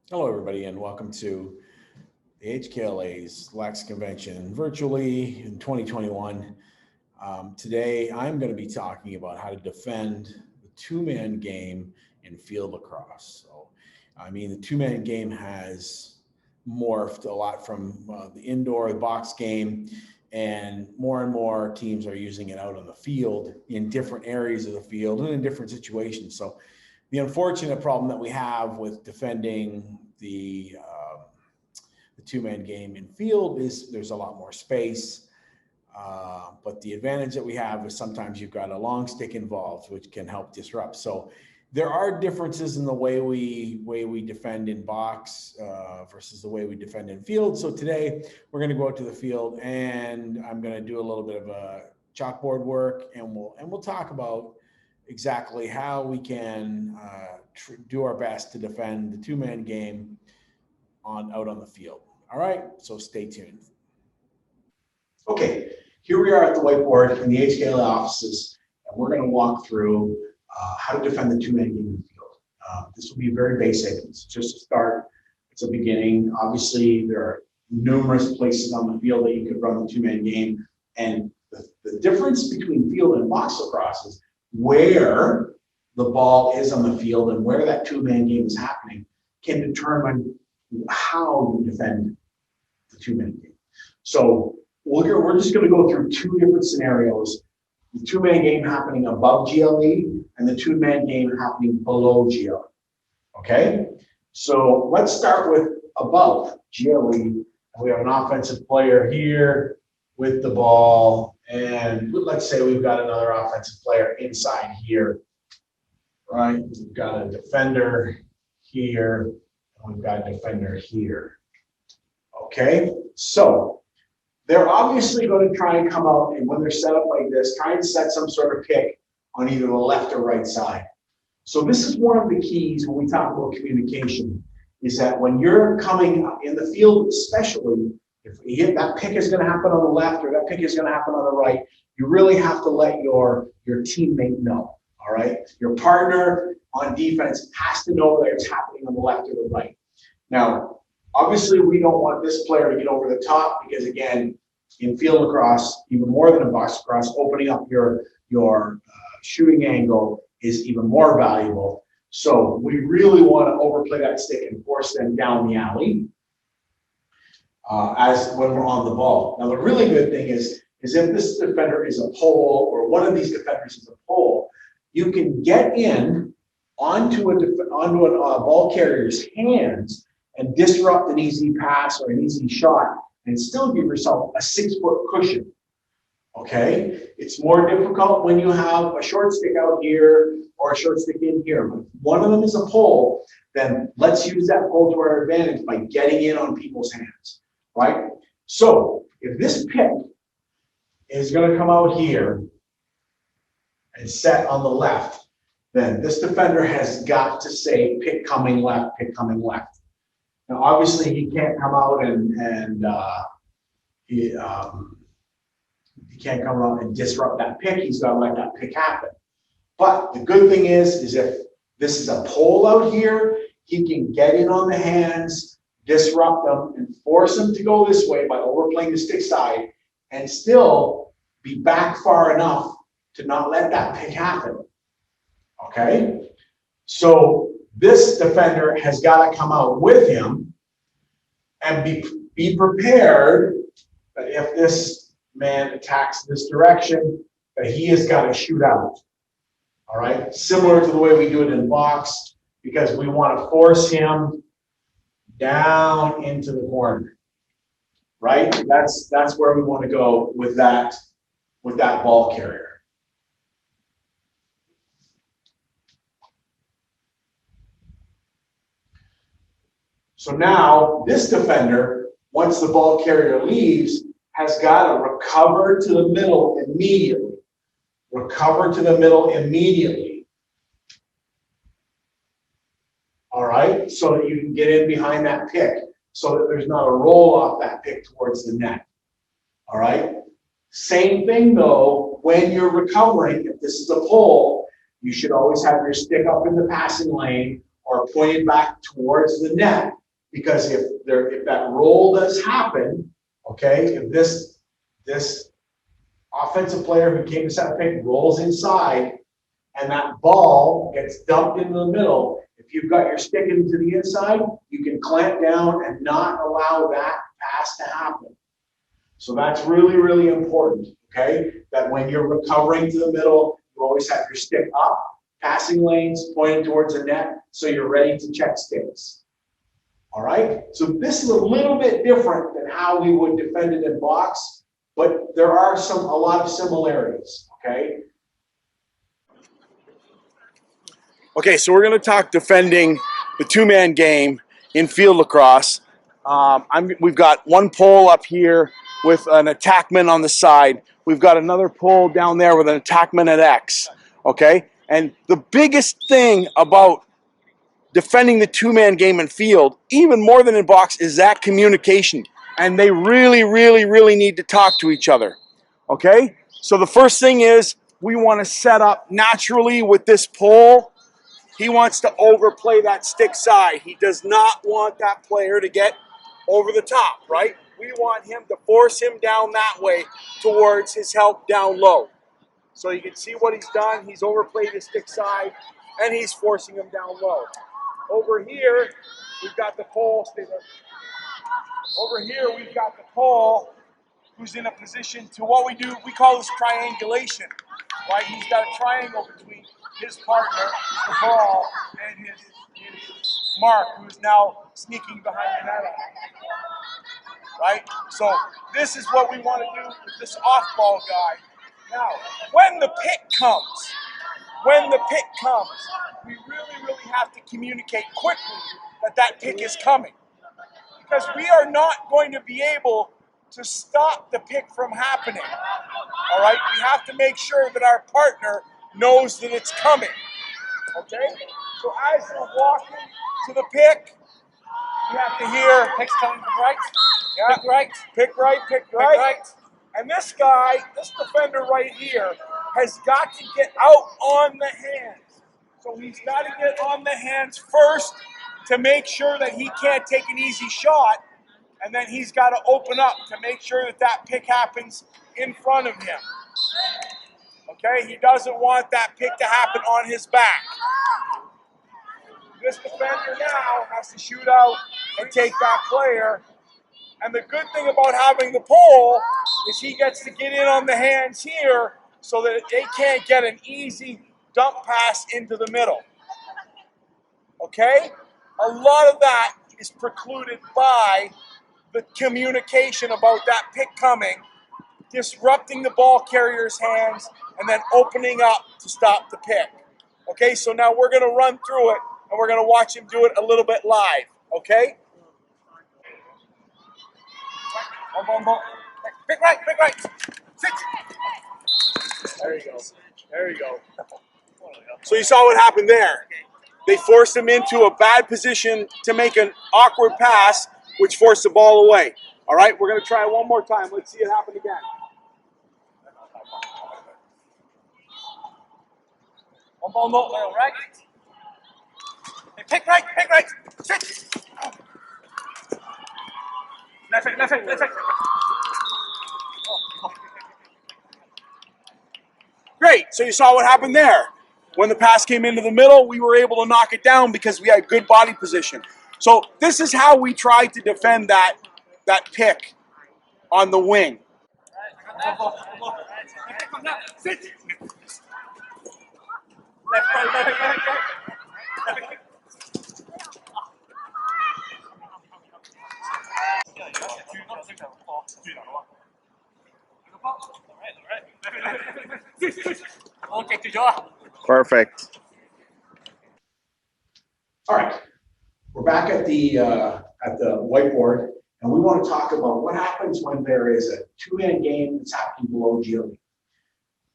Hello, everybody, and welcome to the HKLA's Lax Convention virtually in 2021. Today, I'm going to be talking about how to defend the two-man game in field lacrosse. The two-man game has morphed a lot from the indoor box game, and more teams are using it out on the field in different areas of the field and in different situations. So the unfortunate problem that we have with defending the two-man game in field is there's a lot more space. But the advantage that we have is sometimes you've got a long stick involved, which can help disrupt. So there are differences in the way we defend in box versus the way we defend in field. So today we're going to go out to the field, and I'm going to do a little bit of a chalkboard work, and we'll talk about exactly how we can do our best to defend the two-man game out on the field. All right, so stay tuned. Okay, here we are at the whiteboard in the HKLA offices, and we're going to walk through how to defend the two-man game in the field. This will be very basic. It's just a start. It's a beginning. Obviously, there are numerous places on the field that you could run the two-man game, and the difference between field and box lacrosse is where the ball is on the field and where that two-man game is happening can determine how you defend the two-man game. So we're just going to go through two different scenarios: the two-man game happening above GLE and the two-man game happening below GLE. Okay, so let's start with above GLE. We have an offensive player here with the ball, and let's say we've got another offensive player inside here, right? We've got a defender here, and we've got a defender here. Okay, so they're obviously going to try and come out, and when they're set up like this, try and set some sort of pick on either the left or right side. So this is one of the keys when we talk about communication, is that when you're coming in the field, especially, if that pick is going to happen on the left or that pick is going to happen on the right, you really have to let your teammate know, all right? Your partner on defense has to know that it's happening on the left or the right. Now, obviously, we don't want this player to get over the top because, again, in field lacrosse, even more than in box lacrosse, opening up your shooting angle is even more valuable. So we really want to overplay that stick and force them down the alley as when we're on the ball. Now, the really good thing is if this defender is a pole, or one of these defenders is a pole, you can get in onto a ball carrier's hands and disrupt an easy pass or an easy shot and still give yourself a 6-foot cushion. Okay, it's more difficult when you have a short stick out here or a short stick in here. But if one of them is a pole, then let's use that pole to our advantage by getting in on people's hands, right? So if this pick is going to come out here and set on the left, then this defender has got to say pick coming left, pick coming left. Now, obviously, he can't come out he can't come out and disrupt that pick. He's got to let that pick happen. But the good thing is if this is a pole out here, he can get in on the hands, disrupt them, and force them to go this way by overplaying the stick side, and still be back far enough to not let that pick happen. Okay? So this defender has got to come out with him and be prepared that if this man attacks this direction, that he has got to shoot out. All right? Similar to the way we do it in box, because we want to force him down into the corner. Right? That's where we want to go with that ball carrier. So now this defender, once the ball carrier leaves, has got to recover to the middle immediately. Recover to the middle immediately. All right, so that you can get in behind that pick, so that there's not a roll off that pick towards the net. All right, same thing though, when you're recovering, if this is a pole, you should always have your stick up in the passing lane or pointed back towards the net because if that roll does happen, okay, if this offensive player who came to set a pick rolls inside and that ball gets dumped into the middle, if you've got your stick into the inside, you can clamp down and not allow that pass to happen. So that's really, really important, okay? That when you're recovering to the middle, you always have your stick up, passing lanes pointing towards the net, so you're ready to check sticks. All right? So this is a little bit different than how we would defend it in box, but there are a lot of similarities, okay? Okay, so we're going to talk defending the two-man game in field lacrosse. We've got one pole up here with an attackman on the side. We've got another pole down there with an attackman at X. Okay, and the biggest thing about defending the two-man game in field, even more than in box, is that communication. And they really, really, really need to talk to each other. Okay, so the first thing is we want to set up naturally with this pole. He wants to overplay that stick side. He does not want that player to get over the top, right? We want him to force him down that way towards his help down low. So you can see what he's done. He's overplayed his stick side, and he's forcing him down low. Over here, we've got the pole. Over here, we've got the pole who's in a position to what we call this triangulation, right? He's got a triangle between his partner, the ball, and his mark, who is now sneaking behind the net. Right? So this is what we want to do with this off-ball guy. Now, when the pick comes, we really, really have to communicate quickly that pick is coming. Because we are not going to be able to stop the pick from happening. All right? We have to make sure that our partner knows that it's coming. Okay? So as you're walking to the pick, you have to hear, pick's coming from right. Yeah. Pick right. Pick right, pick right. Pick right. And this guy, this defender right here, has got to get out on the hands. So he's got to get on the hands first to make sure that he can't take an easy shot. And then he's got to open up to make sure that pick happens in front of him. Okay? He doesn't want that pick to happen on his back. This defender now has to shoot out and take that player. And the good thing about having the pole is he gets to get in on the hands here so that they can't get an easy dump pass into the middle. Okay? A lot of that is precluded by the communication about that pick coming, disrupting the ball carrier's hands, and then opening up to stop the pick. Okay, so now we're going to run through it, and we're going to watch him do it a little bit live. Okay? Pick right, pick right. Sit. There you go. There you go. So you saw what happened there. They forced him into a bad position to make an awkward pass, which forced the ball away. All right, we're going to try it one more time. Let's see it happen again. One ball, no, right. Pick right, sit. Left foot. Great, so you saw what happened there. When the pass came into the middle, we were able to knock it down because we had good body position. So this is how we tried to defend that pick on the wing. Perfect. All right, we're back at the whiteboard, and we want to talk about what happens when there is a two-man game that's happening below GLE.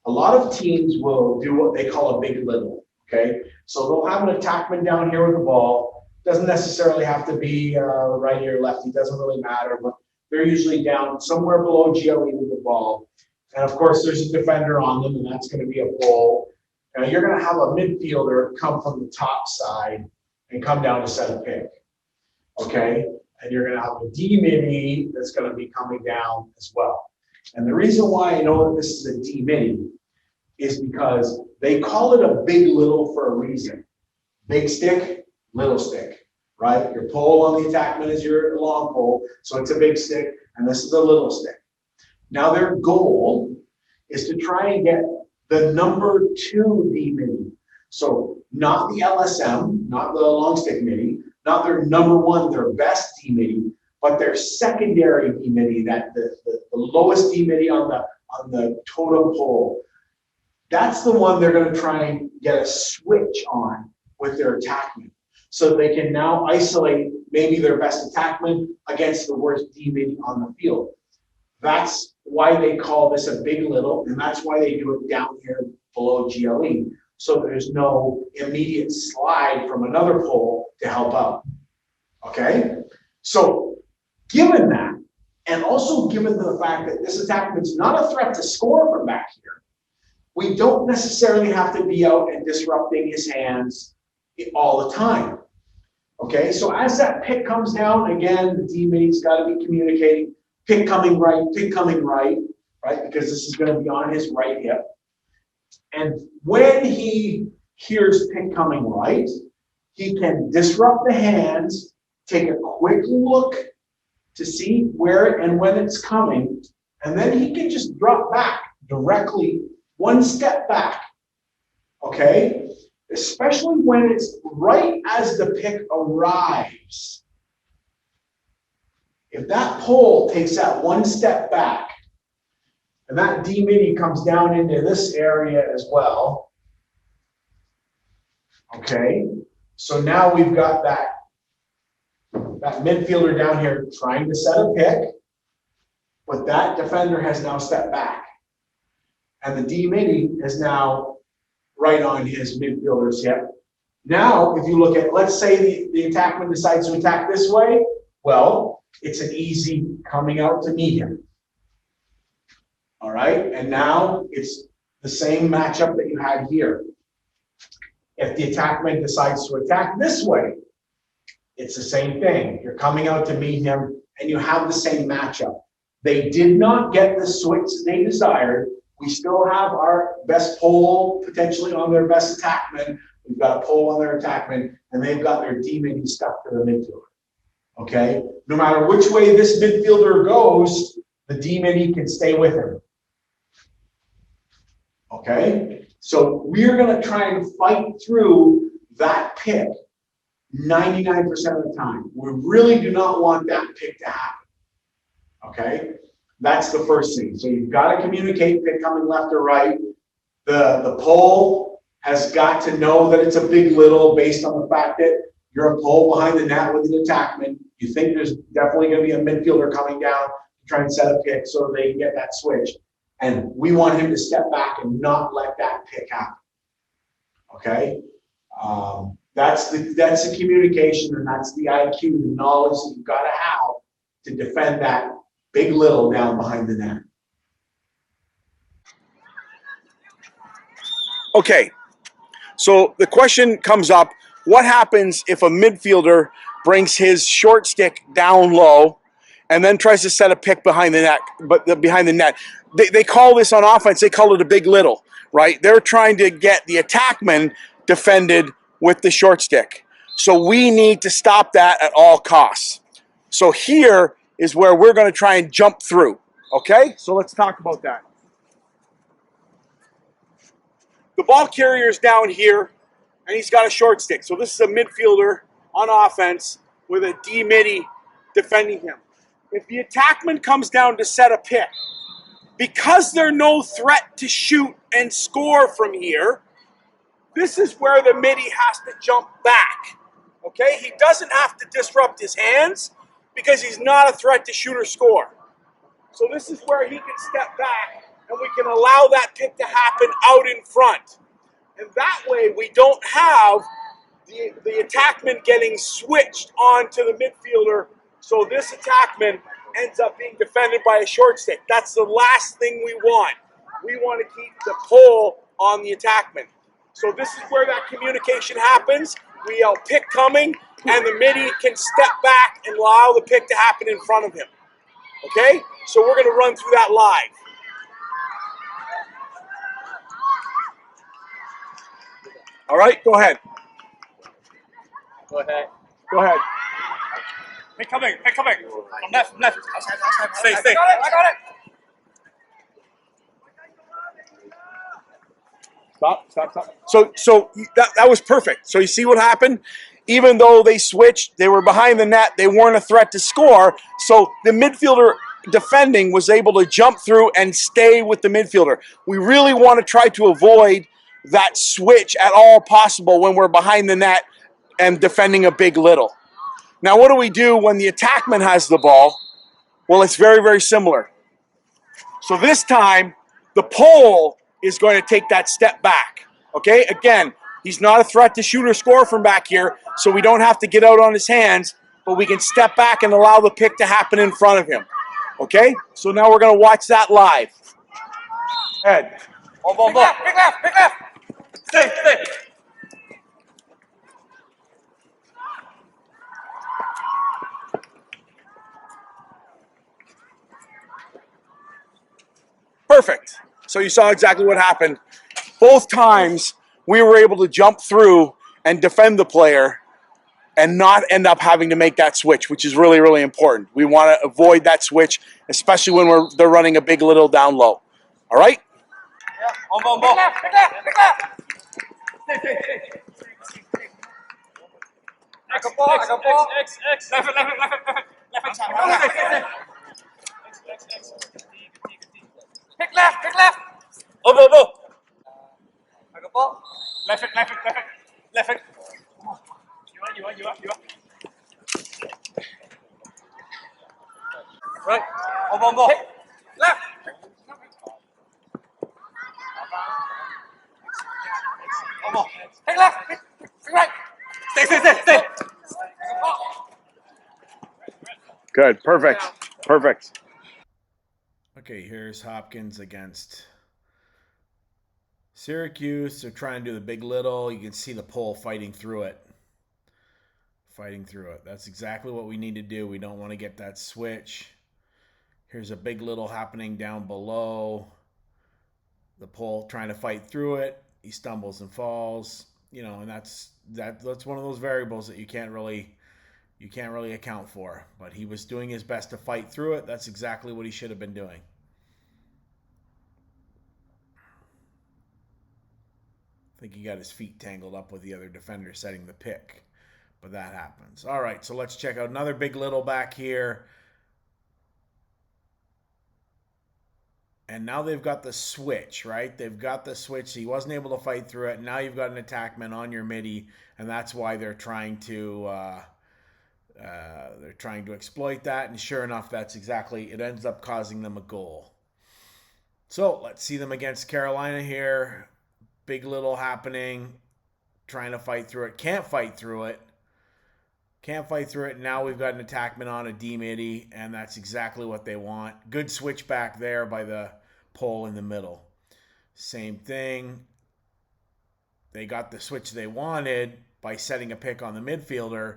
A lot of teams will do what they call a big little, okay? So they'll have an attackman down here with the ball. Doesn't necessarily have to be righty or lefty, doesn't really matter, but they're usually down somewhere below GLE with the ball. And of course, there's a defender on them, and that's going to be a pole. Now you're going to have a midfielder come from the top side and come down to set a pick. okay? And you're gonna have a D midi that's gonna be coming down as well. And the reason why I know that this is a D midi is because they call it a big little for a reason. Big stick, little stick, right? Your pole on the attackman is your long pole, so it's a big stick, and this is a little stick. Now their goal is to try and get the number 2 D midi. So not the LSM, not the long stick midi, not their number 1, their best D midi, but their secondary D midi, that the lowest D midi on the totem pole. That's the one they're going to try and get a switch on with their attackman. So they can now isolate maybe their best attackman against the worst D midi on the field. That's why they call this a big little, and that's why they do it down here below GLE. So there's no immediate slide from another pole to help out. Okay? So given that, and also given the fact that this attackman's not a threat to score from back here, we don't necessarily have to be out and disrupting his hands all the time. Okay, so as that pick comes down, again, the D midi's got to be communicating, pick coming right, right? Because this is going to be on his right hip. And when he hears pick coming right, he can disrupt the hands, take a quick look to see where and when it's coming, and then he can just drop back directly, one step back, okay? Especially when it's right as the pick arrives. If that pole takes that one step back, and that D midi comes down into this area as well, okay? So now we've got that midfielder down here trying to set a pick, but that defender has now stepped back. And the D midi is now right on his midfielder's hip. Now, if you look at, let's say the attackman decides to attack this way, well, it's an easy coming out to meet him. All right, and now it's the same matchup that you had here. If the attackman decides to attack this way, it's the same thing. You're coming out to meet him, and you have the same matchup. They did not get the switch they desired. We still have our best pole potentially on their best attackman. We've got a pole on their attackman, and they've got their D midi stuck to the midfielder. Okay? No matter which way this midfielder goes, the D midi can stay with him. Okay? So we're going to try and fight through that pick 99% of the time. We really do not want that pick to happen. Okay? That's the first thing. So you've got to communicate pick coming left or right. The pole has got to know that it's a big little based on the fact that you're a pole behind the net with an attackman. You think there's definitely going to be a midfielder coming down to try and set a pick so they can get that switch. And we want him to step back and not let that pick happen. Okay? That's the communication, and that's the IQ, the knowledge that you've got to have to defend that big little down behind the net. Okay, so the question comes up, what happens if a midfielder brings his short stick down low and then tries to set a pick behind the net? They call this on offense, they call it a big little, right? They're trying to get the attackman defended with the short stick. So we need to stop that at all costs. So here is where we're going to try and jump through. Okay? So let's talk about that. The ball carrier is down here, and he's got a short stick. So this is a midfielder on offense with a D midi defending him. If the attackman comes down to set a pick, because they're no threat to shoot and score from here, this is where the midi has to jump back. Okay? He doesn't have to disrupt his hands because he's not a threat to shoot or score. So this is where he can step back and we can allow that pick to happen out in front. And that way we don't have the attackman getting switched onto the midfielder, so this attackman ends up being defended by a short stick. That's the last thing we want. We want to keep the pole on the attackman. So this is where that communication happens, we yell pick coming, and the midi can step back and allow the pick to happen in front of him. Okay? So we're going to run through that live. All right, go ahead. Go ahead. Go ahead. Pick coming. From left. Outside. Stay. I got it. Stop. So that was perfect. So you see what happened? Even though they switched, they were behind the net, they weren't a threat to score. So the midfielder defending was able to jump through and stay with the midfielder. We really want to try to avoid that switch at all possible when we're behind the net and defending a big little. Now, what do we do when the attackman has the ball? Well, it's very, very similar. So this time, the pole is going to take that step back. Okay, again, he's not a threat to shoot or score from back here, so we don't have to get out on his hands, but we can step back and allow the pick to happen in front of him. Okay, so now we're going to watch that live. Head. Pick left. Stay. Perfect. So you saw exactly what happened. Both times we were able to jump through and defend the player and not end up having to make that switch, which is really, really important. We want to avoid that switch, especially when they're running a big little down low. All right? Ball. Pick left. Stay. I got ball. X. Left. Pick left. Ball. I got ball. Left it. You are. Right. Ball. Left. Ball. Pick left. Pick right. Stay. Good. Perfect. Okay, here's Hopkins against Syracuse. They're trying to do the big little. You can see the pole fighting through it. That's exactly what we need to do. We don't want to get that switch. Here's a big little happening down below. The pole trying to fight through it. He stumbles and falls. And that's one of those variables that you can't really account for. But he was doing his best to fight through it. That's exactly what he should have been doing. I think he got his feet tangled up with the other defender setting the pick. But that happens. All right, so let's check out another big little back here. And now they've got the switch, right? They've got the switch. He wasn't able to fight through it. Now you've got an attackman on your midi, and that's why they're trying to exploit that. And sure enough, that's exactly, it ends up causing them a goal. So let's see them against Carolina here. Big little happening, trying to fight through it. Can't fight through it. Now we've got an attackman on a D midi, and that's exactly what they want. Good switch back there by the pole in the middle. Same thing. They got the switch they wanted by setting a pick on the midfielder,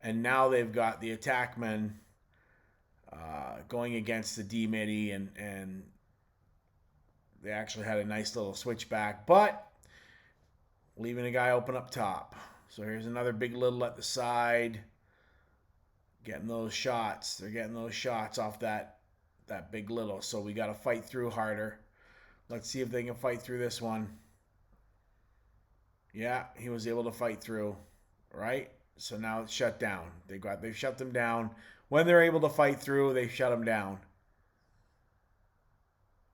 and now they've got the attackman going against the D midi, and they actually had a nice little switch back, but leaving a guy open up top. So here's another big little at the side. Getting those shots. They're getting those shots off that big little. So we got to fight through harder. Let's see if they can fight through this one. Yeah, he was able to fight through, right? So now it's shut down. They've shut them down. When they're able to fight through, they shut them down.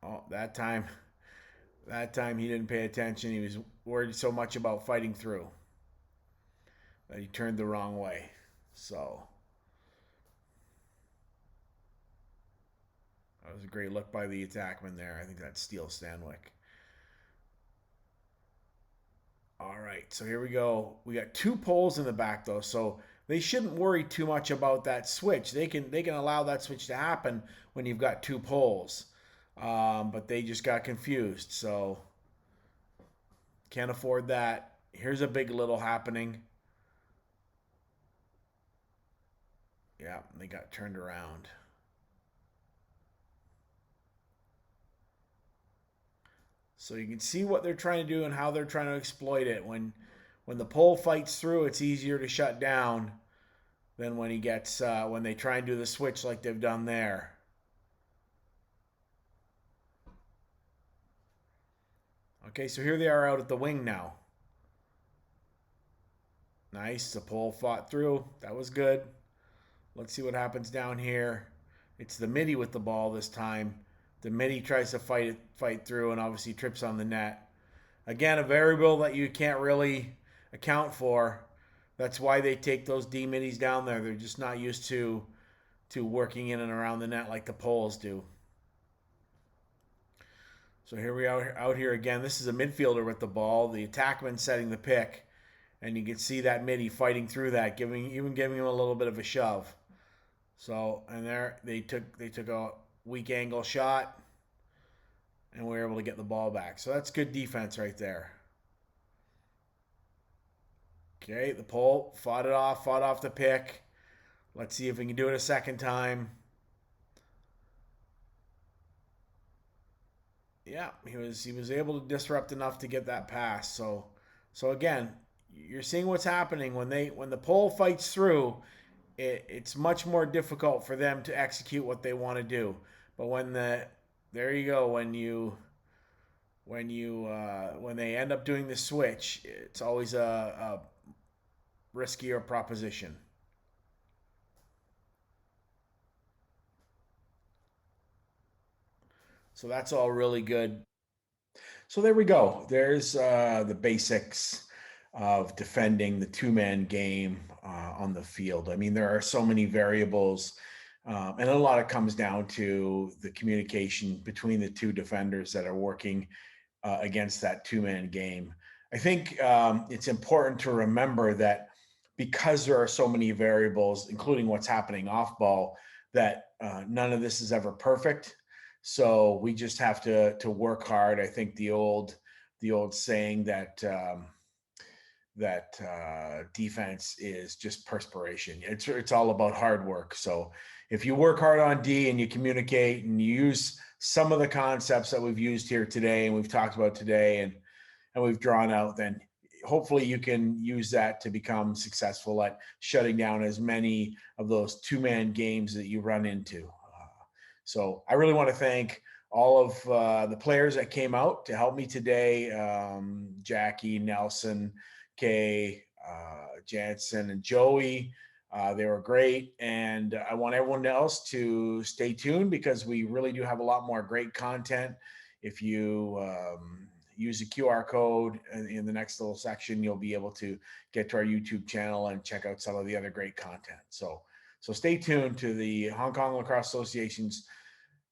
Oh, that time he didn't pay attention. He was worried so much about fighting through that he turned the wrong way. So that was a great look by the attackman there. I think that's Steele Stanwyck. All right, so here we go. We got two poles in the back though, so they shouldn't worry too much about that switch. They can allow that switch to happen when you've got two poles. But they just got confused, so can't afford that. Here's a big little happening. Yeah, they got turned around. So you can see what they're trying to do and how they're trying to exploit it. When the pole fights through, it's easier to shut down than when he gets when they try and do the switch like they've done there. Okay, so here they are out at the wing now. Nice, the pole fought through. That was good. Let's see what happens down here. It's the midi with the ball this time. The midi tries to fight through and obviously trips on the net. Again, a variable that you can't really account for. That's why they take those D midis down there. They're just not used to working in and around the net like the poles do. So here we are out here again. This is a midfielder with the ball. The attackman setting the pick. And you can see that midi fighting through that, giving him a little bit of a shove. So, and there they took a weak angle shot, and we were able to get the ball back. So that's good defense right there. Okay, the pole fought off the pick. Let's see if we can do it a second time. Yeah, he was able to disrupt enough to get that pass. So again, you're seeing what's happening when the pole fights through. It's much more difficult for them to execute what they want to do. But when they end up doing the switch, it's always a riskier proposition. So that's all really good. So there we go. There's the basics of defending the two-man game on the field. I mean, there are so many variables, and a lot of it comes down to the communication between the two defenders that are working against that two-man game. I think it's important to remember that because there are so many variables, including what's happening off ball, that none of this is ever perfect. So we just have to work hard. I think the old saying that defense is just perspiration. It's all about hard work. So if you work hard on D and you communicate and you use some of the concepts that we've used here today and we've talked about today and we've drawn out, then hopefully you can use that to become successful at shutting down as many of those two-man games that you run into. So I really want to thank all of the players that came out to help me today. Jackie, Nelson, Kay, Jansen, and Joey. They were great. And I want everyone else to stay tuned because we really do have a lot more great content. If you use the QR code in the next little section, you'll be able to get to our YouTube channel and check out some of the other great content. So stay tuned to the Hong Kong Lacrosse Association's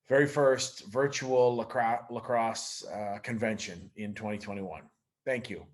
very first virtual lacrosse convention in 2021. Thank you.